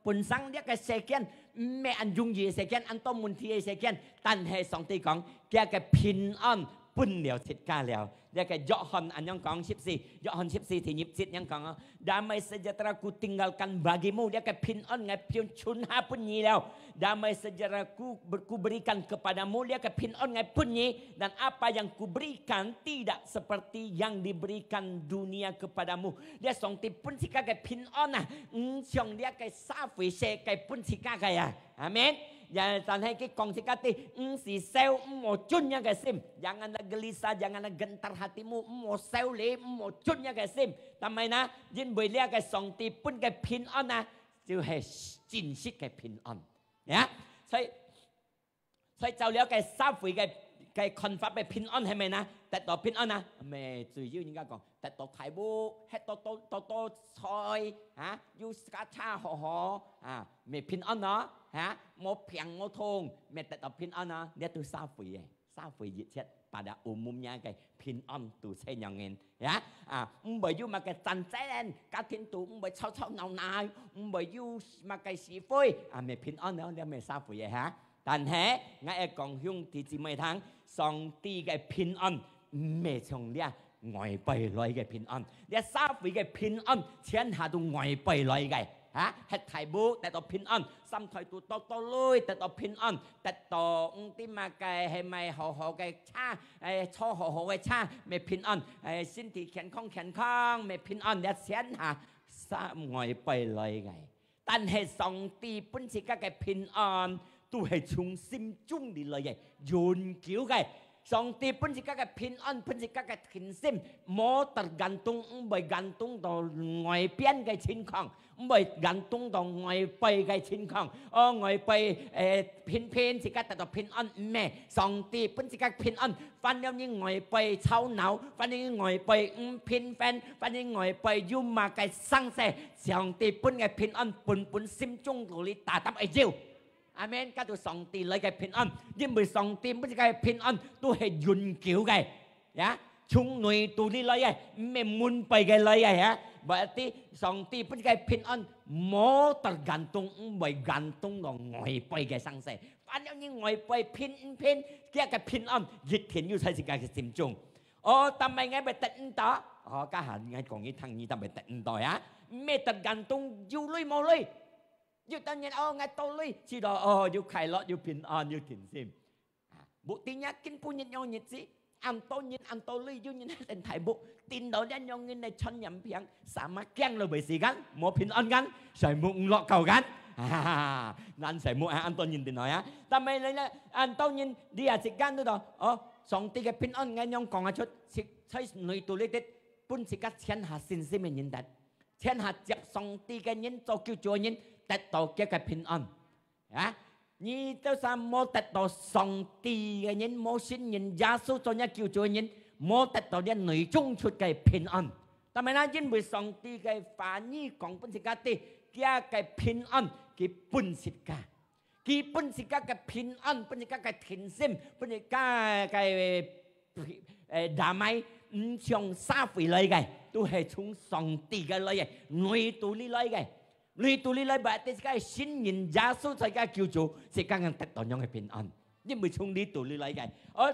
punsang dia ke sekian me an dung ye sekian an to mun thi sekian 但係上帝講佢嘅平安本了是假了dia ke Yohan an yang 講14 Yohan 14ที27yang 講damai sejahtera ku tinggalkan bagimu dia ke pinon ngai pion chun ha punyiแล้วdamai sejahtera ku berikan kepadamu dia ke pinon ngai punyi dan apa yang ku berikan tidak seperti yang diberikan dunia kepadamu dia song ti pun sika ke pinon na chong dia ke sa fui se ke pun sika ke amen Ya tanah ke kongsi kati si sel mau cunnya ke sim. Janganlah gelisah, janganlah gentar hatimu. Mau sel le, mau cunnya ke sim. Tamai na, jin boleh ke song ti pun ke pin on na,就係真實嘅平安。呀，所以就了嘅三回嘅看法嘅平安係咪呢？得到平安啊？咪主要應該講得到財務，吃多菜啊，要家差好好啊，咪平安咯嚇，冇病冇痛，咪得到平安啊？呢都三回嘅，三回熱切。pada umumnya cái bình an tu sẽ nhận nghìn, ya, bởi vì mà cái tranh tranh, các thiên tu bởi chau nào nào, bởi vì mà cái sĩ phơi, mình bình an nữa, để mình sao vậy hả?但係我講兄弟姊妹聽，上帝嘅平安未從呢外邊來嘅平安，呢三位嘅平安全係到外邊來嘅。ฮะเฮ็ดไข่บุแต่ต่อพินอันซ้ำถอยตัวโตลุยแต่ต่อพินอันแต่ต่อที่มาไกให้ไม่ห่อไก่ชาช่อห่อไก่ชาไม่พินอันสิ้นที่แขนข้องไม่พินอันเดี๋ยวเสียนหาสามงอยไปเลยไงแต่ให้สองตีปุ่นสิกะไก่พินอันตัวให้ชุ่มซิมจุ้งดีเลยไงโยนกิ้วไงสองตีปุ่นสิกะไก่พินอันปุ่นสิกะไก่ถิ่นซิมโมตัดกันตุงใบกันตุงต่องอยเปี้ยนไก่ชิ้นของbởi gần tung đồng ngoài bay cái chín không, ngoài bay pin chỉ cái tập pin ăn mẹ, song ti pun chỉ cái pin ăn, phần nhiều như ngoài bay cháo não, phần như ngoài bay pin fan, phần như ngoài bay yum mà cái sang xe, song ti pun cái pin ăn pun sim chung tụi li ta tập ai chiêu, amen, cái tụi song ti lấy cái pin ăn, nhưng bởi song ti pun chỉ cái pin ăn, tụi hay yun kiểu cái, ya, chung nuôi tụi li lấy cái, mẹ muốn bay cái lấy cái hả? Berarti song ti pun cái pin on mau tergantung bởi gantung đó ngoài bay cái sang xe. Phản ứng như ngoài bay pin kia cái pin on dịch thiện như sai cái sim chung. Tầm mày ngay bị tận đó. Cả hẳn ngay còn cái thằng như tầm bị tận đó á. Mẹ tergantung du lui mau lui. Du tao nhìn ngay tao lui. Chỉ đó du khai lọt du pin on du thiện sim. Bộ tin nhá kinh phu nhìn nhau nhiệt gì. Anh tôi lưu du nhìn đến thầy bộ tin đó đến nhau nghìn này chân nhầm phiền sama keng rồi bởi gì gắn một pin ăn gắn sợi mụn lọ cầu gắn anh sợi mụn anh tôi nhìn thì nói á ta mày lấy là anh tôi nhìn đi chỉ gắn nữa đó song ti cái pin ăn ngay nhau còn chút thấy người tôi lấy tết bún chỉ cắt chén hạt xin xin mình nhìn đặt chén hạt chặt song ti cái nhìn cho kêu chúa nhìn tết tàu kia cái pin ăn á như tôi xem mô tật tổ song tì cái nhân mô xin nhìn giá số cho nhà cứu chúa nhìn mô tật tổ nhân nội chung chút cái bình an ta mới nói nhân bởi song tì cái phá nhi còn bún xịt cá tì kia cái bình an cái bún xịt cá cái bún xịt cá cái bình an bún xịt cá cái thiện sim bún xịt cá cái đà máy trong xa phỉ lời cái tôi hay chung song tì cái lời cái nội tù lý lời cái lui tu lui lại bạn thì cái xin nhìn giá số sai cái cứu chủ sẽ càng ngăn tận nhau cái bình an nhưng mà chung đi tu lui lại cái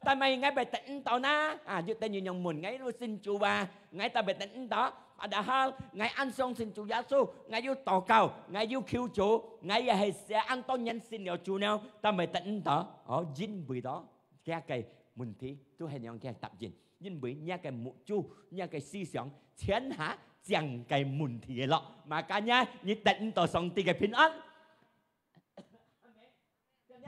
tại mày ngay bài tận tao na như tên như nhung muốn ngay luôn xin chủ bà ngay ta bài tận đó đã ha ngay ăn xong xin chủ giá số ngay yêu tàu cao ngay yêu cứu chủ ngay hay sẽ ăn to nhân xin nhiều chủ nào ta bài tận đó dính bưởi đó cái muốn thì tôi hay nhung cái tập dính nhưng bưởi nha cái mụ chu nha cái suy想钱哈chẳng cái mùn thì lọ mà cả nhà như tận tổ song ti cái bình an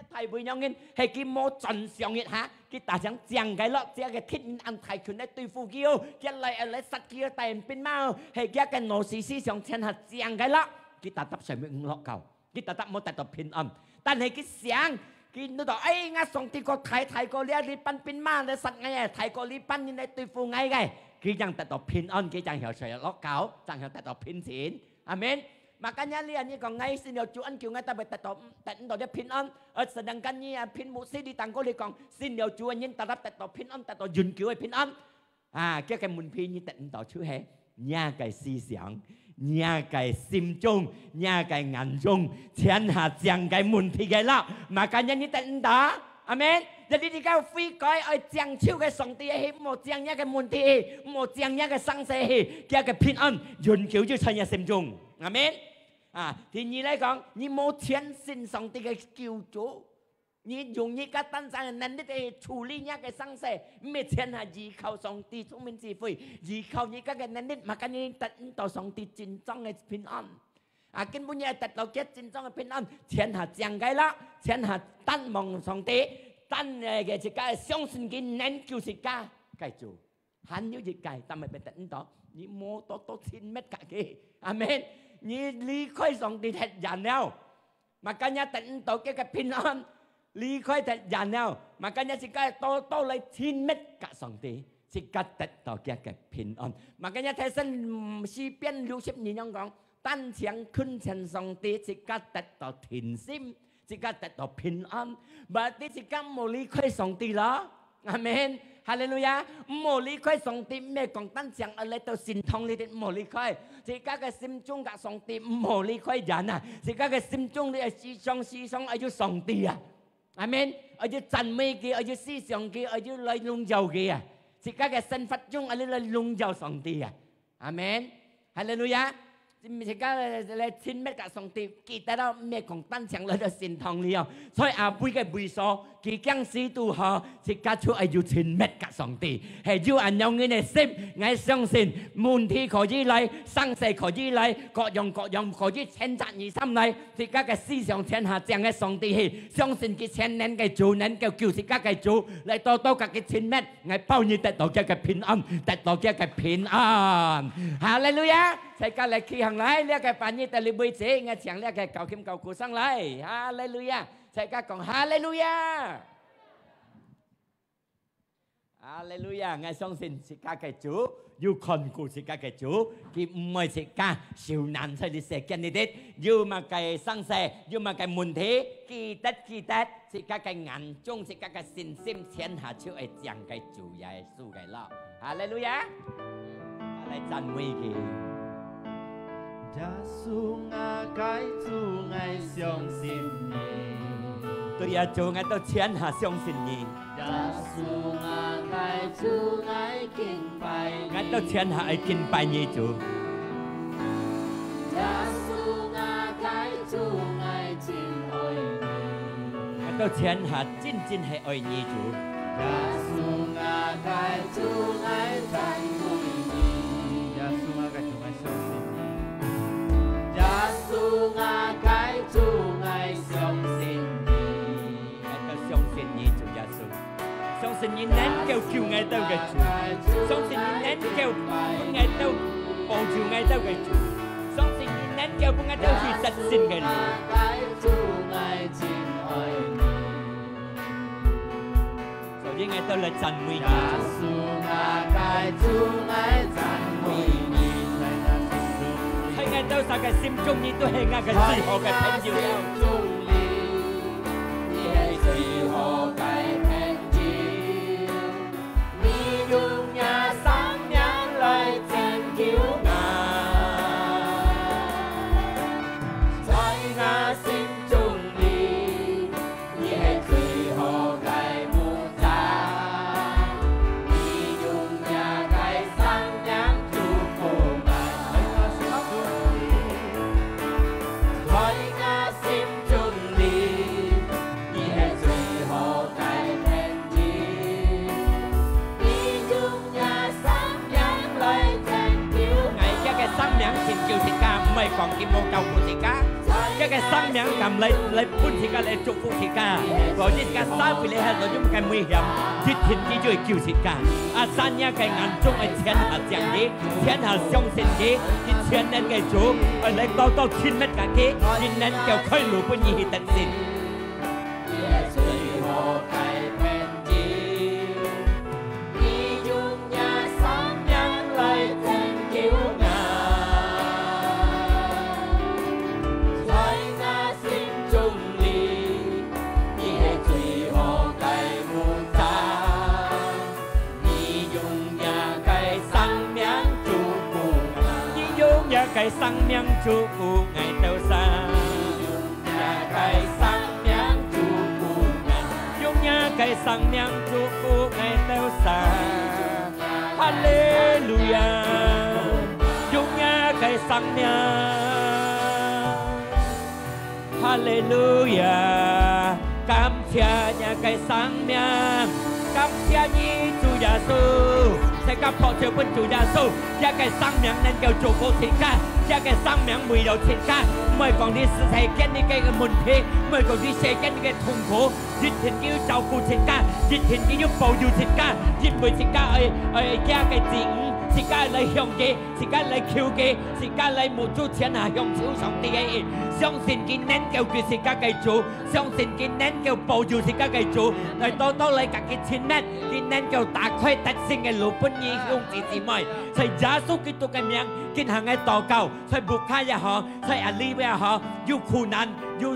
thầy với nhau nghe hay cái mô trần xiong hiện hả cái ta chẳng cái lọ cái thích ăn thầy khuyến đấy tùy phu kiêu cái lấy sắt kia tay bên mau hay cái nổ xì xiong chen hạt chẳng cái lọ cái ta tập sợi miệng lọ cầu cái ta tập mô tại tập bình an但係cái xiang cái nó đó ấy ngã song ti có thầy có lia đi pan bên mau để sắt ngay thầy có đi pan như này tùy phu ngay cái cái chẳng tại tập bình an cái chẳng hiểu sợi lọ cáo chẳng hiểu tại tập bình xỉn amen makanya lihat ni kong ngai sin yo chuan kyu ngai ta bet tận đó để pin on sedangkan ni pin musi di tangko li kong sin yo chuan yin ta rap tận pin on tận yun kyu pin on cái mun pin ni tận đó chứ hè nhà cái suy想nhà cái sim chung nhà cái ngàn chung thiên hạ chẳng cái mun thì cái lão makanya ni tận đó amen jadi jika phi coi ở chẳng chiu cái song ti hi một chẳng nhà cái mun thì một chẳng nhà cái sang xe hi cái pin on yun kyu chứ nhà sim chung amen thì như này con như một thiên sinh song ti cái cứu chủ như dùng như các tân sang nên để处理nhá cái sang xe mấy thiên hà gì khâu song ti chúng mình gì phải gì khâu như các cái nên mà cái như tận tàu song ti chính trong cái bình an 根本也得到嘅真正嘅平安，天下講解啦，天下等望上帝，等嘅自家相信佢能救自家，繼續，很有熱界，但係別等到你摸到千米嘅，阿們，你離開上帝太遠了，makanya等到嘅平安，離開太遠了，makanya自家到嚟千米嘅上帝。自家得到嘅平安，makanya睇新詩篇60年講，單強坤強上帝，自家得到甜心，自家得到平安，berarti自家冇離開上帝啦，阿們，哈利路亞，冇離開上帝，咩講單強嚟到神堂裏邊冇離開，自家嘅心中嘅上帝冇離開人啊，自家嘅心中嘅思想係要上帝啊，阿們，係要讚美佢，係要思想佢，係要嚟榮耀佢啊。自家嘅身份中，係嚟榮耀上帝啊！阿們，哈利路亞！自家嚟親密嘅上帝，記得到咩講單強嚟到神堂裏哦，所以阿妹嘅會所，佢講使徒嗬，自家就係要親密嘅上帝，係要按照佢嘅心，我相信門徒可以嚟，生死可以嚟，各樣可以選擇而心嚟，自家嘅思想天下正嘅上帝係，相信佢千年嘅主，能夠叫自家嘅主嚟多多嘅親密，我包你得到嘅平安，得到嘅平安，哈利路亞！大家嚟企行嚟，呢個半夜特別會者，我請呢個教kiếm教cụ上嚟，哈利路亞！大家講哈利路亞，哈利路亞！我相信自家嘅主要看顧自家嘅主，佢唔係自家受難在啲世間呢啲，要麼嘅生死，要麼嘅問題，記得自家嘅眼中，自家嘅信心，天下就係將嘅主耶穌嘅啦，哈利路亞！嚟讚美佢。耶穌啊，該主愛相信你。對呀，主愛到天下相信你。耶穌啊，該主愛敬拜你。愛到天下愛敬拜你主。耶穌啊，該主愛真愛你。愛到天下真係愛你主。耶穌啊，該主愛讚美你。耶穌啊，該主愛相信你。耶穌啊，該主愛相信你，愛到相信你主耶穌，相信你能夠救愛到嘅主，相信你能夠幫愛到幫助愛到嘅主，相信你能夠幫愛到去實現嘅路。該主愛真愛你，所以愛到嚟讚美你。耶穌啊，該主愛讚美你。愛到曬嘅心中，你都係我嘅最好嘅朋友了。你係最好嘅朋友，你用你生命來拯救我，在我心中你係最好嘅牧者，你用你嘅生命祝福我。唔係講佢冇救護自家，一個生命咁嚟幫自家嚟祝福自家，或者自家生活嚟係嗰種嘅危險，之前只做救自家。阿三爺嘅眼中係天下正義，天下相信佢，啲天人嘅主，嚟到天乜嘅佢，你能夠開路俾你得勝。給生命祝福愛到山，給生命祝福愛，用呀給生命祝福愛到山，哈利路亞，用呀給生命，哈利路亞，感謝呀給生命，感謝你主耶穌。在個破舊本主耶穌，一個生命能夠祝福自家，將嘅生命回到天家，唔係講啲世間呢嘅問題，唔係講啲世間嘅痛苦，熱天要照顧天家，熱天要保佑天家，熱每天家家嘅子女。自家嚟向嘅，自家嚟求嘅，自家嚟滿足天下向超上帝嘅，相信佢能夠佢自家嘅主，相信佢能夠保佑自家嘅主，嚟到嚟家嘅前面，佢能夠打開得勝嘅路本意向姊姊妹，在耶穌基督嘅名，進行嘅禱告，在牧卡也好，在阿里也好，有苦難，有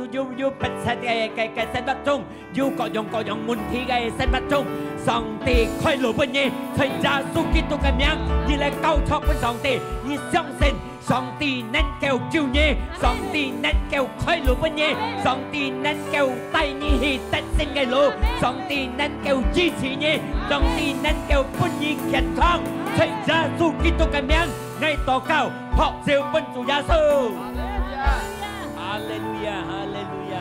不實嘅生活中，有各樣問題嘅生活中，上帝開路本意，在耶穌基督嘅名。你來交託俾上帝，你相信上帝能夠救你，上帝能夠開路俾你，上帝能夠帶你去得勝嘅路，上帝能夠支持你，上帝能夠俾你健康，在耶穌基督嘅名，我禱告，學照本主耶穌。哈利路亞，哈利路亞。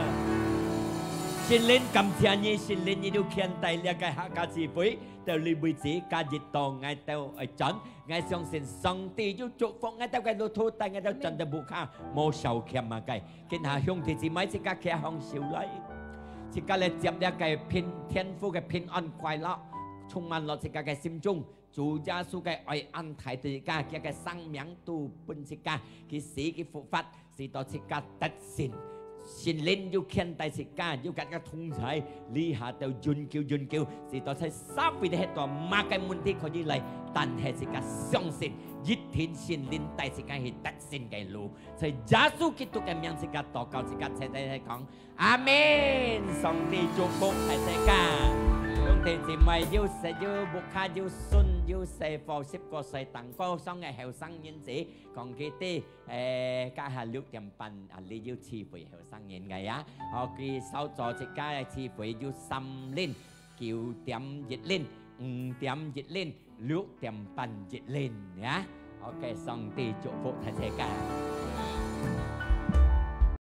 神靈感謝你，神靈你都獻帶了個客家智慧。到你位置加熱到我到準，我相信上帝要祝福我到嘅路途，但我到真的無卡冇受欠嘛計，見下兄弟姊妹即刻企向小禮，即刻嚟接了個天父嘅平安快樂，充滿落即刻嘅心中，主耶穌嘅愛安泰對家嘅嘅生命都本即刻，佢死嘅復活，使到即刻得勝。神靈要獻帶時間，要更加通才，呢下就願叫，是到喺三倍的喺度馬嘅問題可以嚟，但係時間相信一天神靈帶時間係得勝嘅路，在耶穌基督嘅名時間禱告時間，齊齊講阿門，上帝祝福係世界。兄弟姊妹要食要牧卡要信要食貨10個歲等高雙嘅後生人子，講佢啲家下6點半你要慈悲後生人嘅啊，我佢手座隻家嘅慈悲要3年9點1年5點1年6點半1年呀，OK 上帝祝福大家。